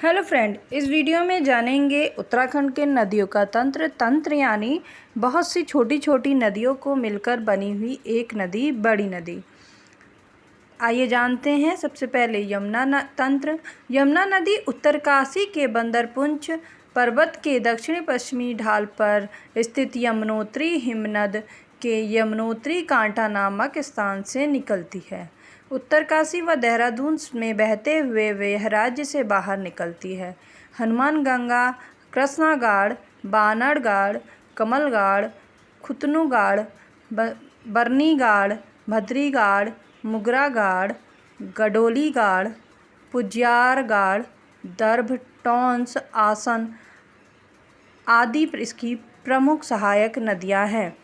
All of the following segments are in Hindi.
हेलो फ्रेंड, इस वीडियो में जानेंगे उत्तराखंड के नदियों का तंत्र यानी बहुत सी छोटी छोटी नदियों को मिलकर बनी हुई एक नदी, बड़ी नदी। आइए जानते हैं। सबसे पहले यमुना तंत्र। यमुना नदी उत्तरकाशी के बंदरपुंछ पर्वत के दक्षिणी पश्चिमी ढाल पर स्थित यमुनोत्री हिमनद के यमुनोत्री कांटा नामक स्थान से निकलती है। उत्तरकाशी व देहरादून में बहते हुए वह राज्य से बाहर निकलती है। हनुमानगंगा, कृष्णागाड़, बानड़गाड़, कमलगाड़, खुतनुगाड़, बरनीगाड़, भद्रीगाड़, मुगरागाड़, गडोलीगाड़, पुजियारगाड़, दर्भ, टोंस, आसन आदि इसकी प्रमुख सहायक नदियां हैं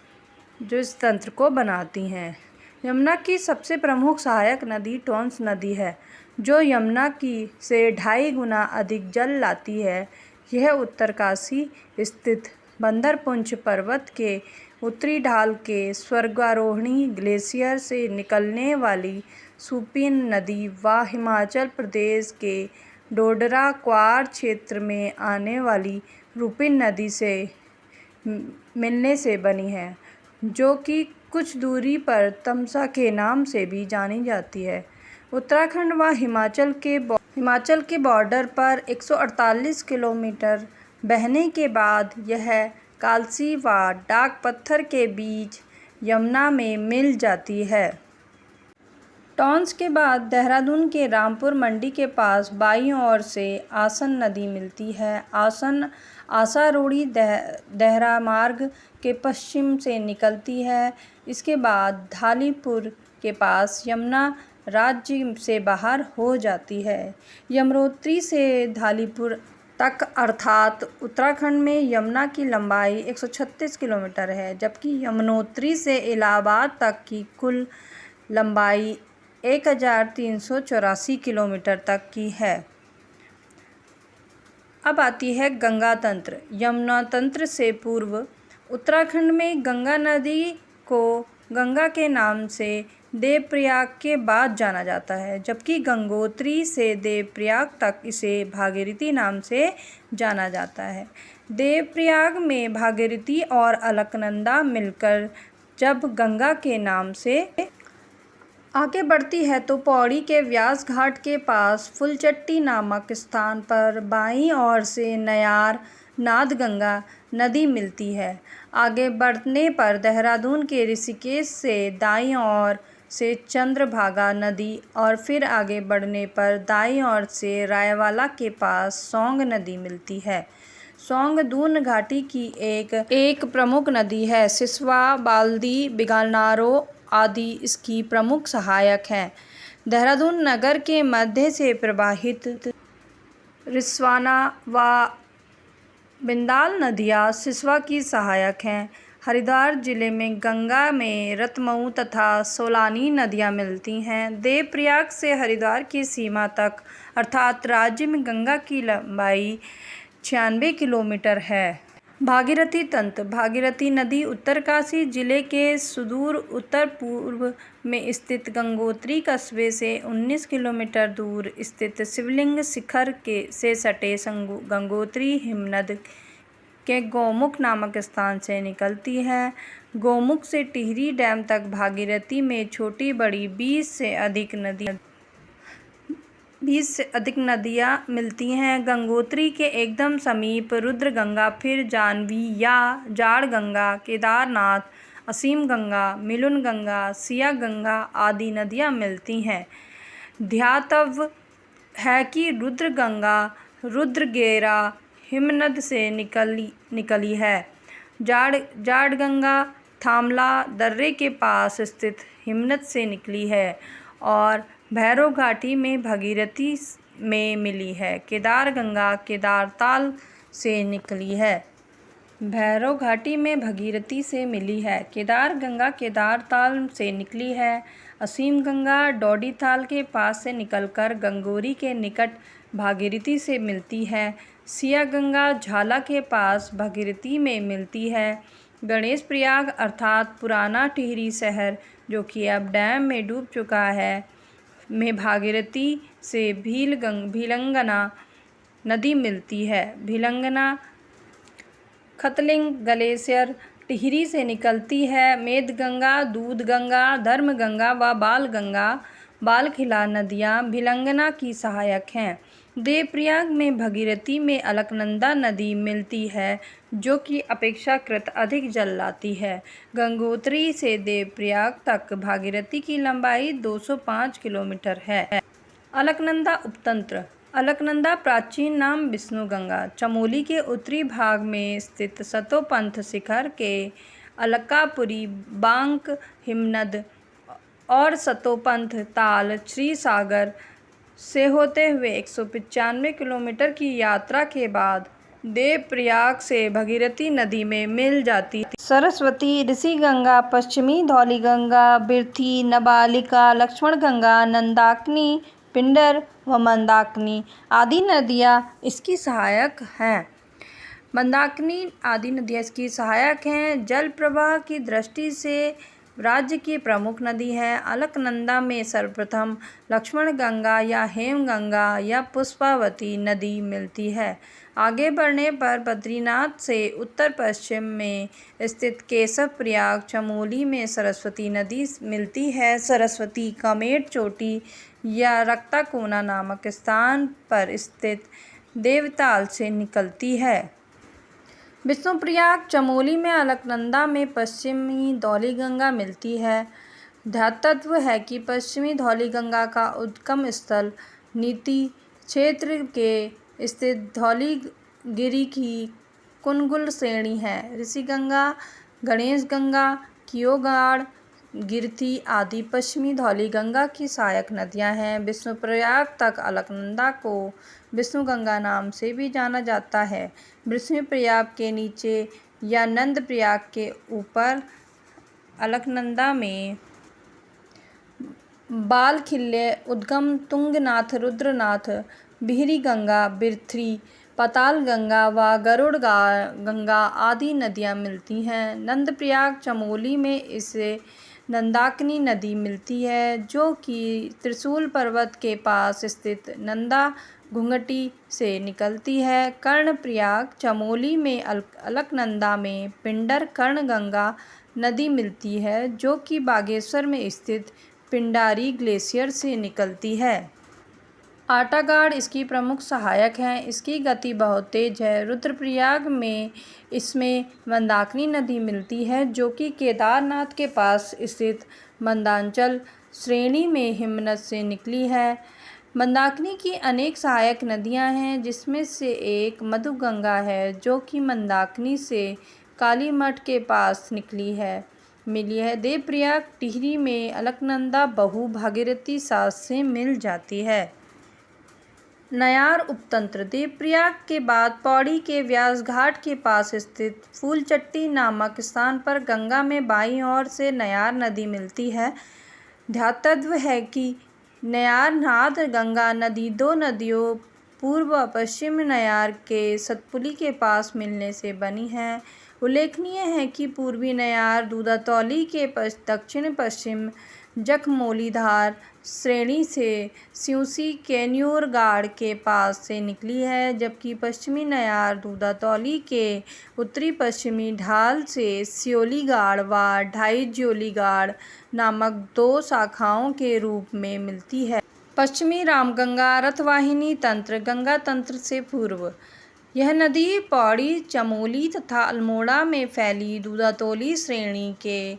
जो इस तंत्र को बनाती हैं। यमुना की सबसे प्रमुख सहायक नदी टोंस नदी है, जो यमुना की से 2.5 गुना अधिक जल लाती है। यह उत्तरकाशी स्थित बंदरपुंछ पर्वत के उत्तरी ढाल के स्वर्गारोहिणी ग्लेशियर से निकलने वाली सुपीन नदी व हिमाचल प्रदेश के डोडरा क्वार क्षेत्र में आने वाली रुपिन नदी से मिलने से बनी है, जो कि कुछ दूरी पर तमसा के नाम से भी जानी जाती है। उत्तराखंड व हिमाचल के बॉर्डर पर 148 किलोमीटर बहने के बाद यह कालसी व डाक पत्थर के बीच यमुना में मिल जाती है। टोंस के बाद देहरादून के रामपुर मंडी के पास बाईं ओर से आसन नदी मिलती है। आसारोड़ी देहरा मार्ग के पश्चिम से निकलती है। इसके बाद धालीपुर के पास यमुना राज्य से बाहर हो जाती है। यमुनोत्री से धालीपुर तक अर्थात उत्तराखंड में यमुना की लंबाई 136 किलोमीटर है, जबकि यमुनोत्री से इलाहाबाद तक की कुल लंबाई 1384 किलोमीटर तक की है। अब आती है गंगा तंत्र। यमुना तंत्र से पूर्व उत्तराखंड में गंगा नदी को गंगा के नाम से देवप्रयाग के बाद जाना जाता है, जबकि गंगोत्री से देवप्रयाग तक इसे भागीरथी नाम से जाना जाता है। देवप्रयाग में भागीरथी और अलकनंदा मिलकर जब गंगा के नाम से आगे बढ़ती है तो पौड़ी के व्यास घाट के पास फुलचट्टी नामक स्थान पर बाईं ओर से नयार नादगंगा नदी मिलती है। आगे बढ़ने पर देहरादून के ऋषिकेश से दाईं ओर से चंद्रभागा नदी और फिर आगे बढ़ने पर दाईं ओर से रायवाला के पास सौंग नदी मिलती है। सौंग दून घाटी की एक प्रमुख नदी है। सिसवा, बाल्दी, बिगालनारो आदि इसकी प्रमुख सहायक हैं। देहरादून नगर के मध्य से प्रवाहित रिस्वाना व बिंदाल नदियाँ सिसवा की सहायक हैं। हरिद्वार जिले में गंगा में रतमऊ तथा सोलानी नदियाँ मिलती हैं। देवप्रयाग से हरिद्वार की सीमा तक अर्थात राज्य में गंगा की लंबाई 96 किलोमीटर है। भागीरथी तंत्र। भागीरथी नदी उत्तरकाशी जिले के सुदूर उत्तर पूर्व में स्थित गंगोत्री कस्बे से 19 किलोमीटर दूर स्थित शिवलिंग शिखर से सटे गंगोत्री हिमनद के गौमुख नामक स्थान से निकलती है। गौमुख से टिहरी डैम तक भागीरथी में छोटी बड़ी 20 से अधिक नदियाँ मिलती हैं। गंगोत्री के एकदम समीप रुद्रगंगा, फिर जाह्नवी या जाड़ गंगा, केदारनाथ, असीम गंगा, मिलुन गंगा, सिया गंगा आदि नदियाँ मिलती हैं। ध्यातव्य है कि रुद्रगंगा रुद्रगेरा हिमनद से निकली है। जाड़ गंगा थामला दर्रे के पास स्थित हिमनद से निकली है और भैरव घाटी में भागीरथी में मिली है। केदार गंगा केदारताल से निकली है। भैरव घाटी में भागीरथी से मिली है। केदार गंगा केदारताल से निकली है। असीम गंगा डोडीताल के पास से निकलकर गंगोरी के निकट भागीरथी से मिलती है। सिया गंगा झाला के पास भागीरथी में मिलती है। गणेश प्रयाग अर्थात पुराना टिहरी शहर, जो कि अब डैम में डूब चुका है, में भागीरथी से भीलंगना नदी मिलती है। भिलंगना खतलिंग ग्लेशियर टिहरी से निकलती है। मेदगंगा, दूधगंगा, धर्मगंगा व बालगंगा बालखिला नदियाँ भिलंगना की सहायक हैं। देवप्रयाग में भगीरथी में अलकनंदा नदी मिलती है जो कि अपेक्षाकृत अधिक जल लाती है। गंगोत्री से देवप्रयाग तक भागीरथी की लंबाई 205 किलोमीटर है। अलकनंदा उपतंत्र। अलकनंदा प्राचीन नाम विष्णुगंगा चमोली के उत्तरी भाग में स्थित सतोपंथ शिखर के अलकापुरी बांक हिमनद और सतोपंथ ताल श्री सागर से होते हुए 195 किलोमीटर की यात्रा के बाद देवप्रयाग से भगीरथी नदी में मिल जाती है। सरस्वती, ऋषिगंगा, पश्चिमी धौलीगंगा, बिरथी, नबालिका, लक्ष्मणगंगा, नंदाकिनी, पिंडर व मंदाकिनी आदि नदियाँ इसकी सहायक हैं। मंदाकिनी आदि नदियाँ इसकी सहायक हैं। जल प्रवाह की दृष्टि से राज्य की प्रमुख नदी है। अलकनंदा में सर्वप्रथम लक्ष्मणगंगा या हेमगंगा या पुष्पावती नदी मिलती है। आगे बढ़ने पर बद्रीनाथ से उत्तर पश्चिम में स्थित केशव प्रयाग चमोली में सरस्वती नदी मिलती है। सरस्वती कामेट चोटी या रक्ताकोना नामक स्थान पर स्थित देवताल से निकलती है। विष्णुप्रयाग चमोली में अलकनंदा में पश्चिमी धौलीगंगा मिलती है। ध्यातव्य है कि पश्चिमी धौलीगंगा का उद्गम स्थल नीति क्षेत्र के स्थित धौलीगिरी की कुनगुल श्रेणी है। ऋषिगंगा, गणेशगंगा, कियोगाड़, गिरथी आदि पश्चिमी धौलीगंगा की सहायक नदियां हैं। विष्णुप्रयाग तक अलकनंदा को विष्णुगंगा नाम से भी जाना जाता है। विष्णुप्रयाग के नीचे या नंदप्रयाग के ऊपर अलकनंदा में बालखिल्य, उद्गम, तुंगनाथ, रुद्रनाथ, बिहरी गंगा, बिरथी, पातालगंगा व गरुड़ गंगा आदि नदियाँ मिलती हैं। नंदप्रयाग चमोली में इसे नंदाकिनी नदी मिलती है जो कि त्रिशूल पर्वत के पास स्थित नंदा घुंघटी से निकलती है। कर्णप्रयाग चमोली में अलकनंदा में पिंडर कर्णगंगा नदी मिलती है जो कि बागेश्वर में स्थित पिंडारी ग्लेशियर से निकलती है। आटागाड़ इसकी प्रमुख सहायक हैं। इसकी गति बहुत तेज है। रुद्रप्रयाग में इसमें मंदाकिनी नदी मिलती है जो कि केदारनाथ के पास स्थित मंदांचल श्रेणी में हिमनद से निकली है। मंदाकिनी की अनेक सहायक नदियां हैं जिसमें से एक मधुगंगा है जो कि मंदाकिनी से कालीमठ के पास मिली है। देवप्रयाग टिहरी में अलकनंदा बहु भागीरथी साथ से मिल जाती है। नयार उपतंत्र। देवप्रयाग के बाद पौड़ी के व्यास घाट के पास स्थित फूलचट्टी नामक स्थान पर गंगा में बाईं ओर से नयार नदी मिलती है। ध्यातव्य है कि नयार नाद गंगा नदी दो नदियों पूर्व व पश्चिम नयार के सतपुली के पास मिलने से बनी है। उल्लेखनीय है कि पूर्वी नयार दूधातौली के दक्षिण पश्चिम जखमौलीधार श्रेणी से सिउसी केन्यूरगाड़ के पास से निकली है, जबकि पश्चिमी नयार दूधातौली के उत्तरी पश्चिमी ढाल से सियोलीगाड़ व ढाईज्योलीगाड़ नामक दो शाखाओं के रूप में मिलती है। पश्चिमी रामगंगा रथवाहिनी तंत्र गंगा तंत्र से पूर्व। यह नदी पौड़ी, चमोली तथा अल्मोड़ा में फैली दूधातौली श्रेणी के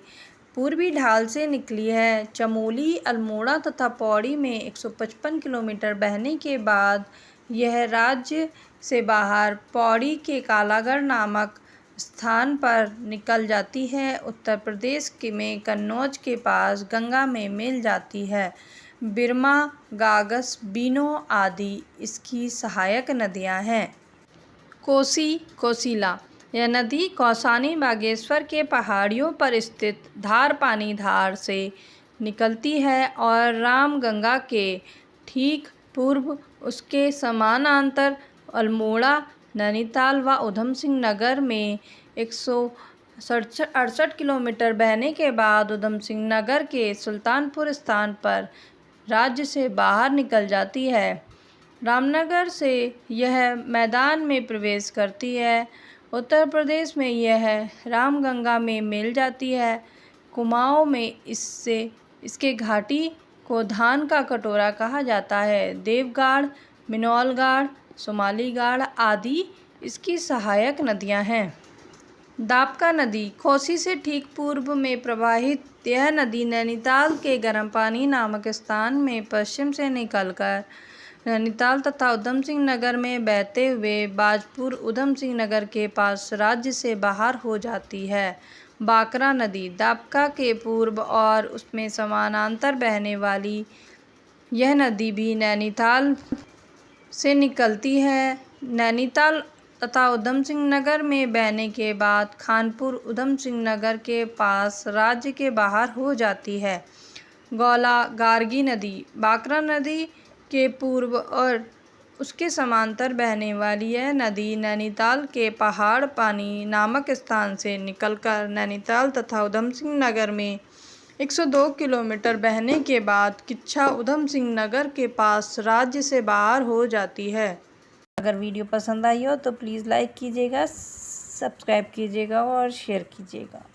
पूर्वी ढाल से निकली है। चमोली, अल्मोड़ा तथा पौड़ी में 155 किलोमीटर बहने के बाद यह राज्य से बाहर पौड़ी के कालागढ़ नामक स्थान पर निकल जाती है। उत्तर प्रदेश में कन्नौज के पास गंगा में मिल जाती है। बिरमा, गागस, बीनो आदि इसकी सहायक नदियां हैं। कोसी, कोसिला। यह नदी कौसानी बागेश्वर के पहाड़ियों पर स्थित धारपानी धार से निकलती है और रामगंगा के ठीक पूर्व उसके समानांतर अल्मोड़ा, नैनीताल व ऊधम सिंह नगर में 168 किलोमीटर बहने के बाद ऊधम सिंह नगर के सुल्तानपुर स्थान पर राज्य से बाहर निकल जाती है। रामनगर से यह मैदान में प्रवेश करती है। उत्तर प्रदेश में यह रामगंगा में मिल जाती है। कुमाऊं में इसके घाटी को धान का कटोरा कहा जाता है। देवगाड़, मिनौलगाड़, सोमालीगाड़ आदि इसकी सहायक नदियां हैं। दापका नदी खोसी से ठीक पूर्व में प्रवाहित यह नदी नैनीताल के गर्म पानी नामक स्थान में पश्चिम से निकलकर नैनीताल तथा उधम सिंह नगर में बहते हुए बाजपुर उधम सिंह नगर के पास राज्य से बाहर हो जाती है। बाकरा नदी दापका के पूर्व और उसमें समानांतर बहने वाली यह नदी भी नैनीताल से निकलती है। नैनीताल तथा उधम सिंह नगर में बहने के बाद खानपुर उधम सिंह नगर के पास राज्य के बाहर हो जाती है। गौला गार्गी नदी बाकरा नदी के पूर्व और उसके समांतर बहने वाली यह नदी नैनीताल के पहाड़ पानी नामक स्थान से निकलकर नैनीताल तथा उधम सिंह नगर में 102 किलोमीटर बहने के बाद किच्छा उधम सिंह नगर के पास राज्य से बाहर हो जाती है। अगर वीडियो पसंद आई हो तो प्लीज़ लाइक कीजिएगा, सब्सक्राइब कीजिएगा और शेयर कीजिएगा।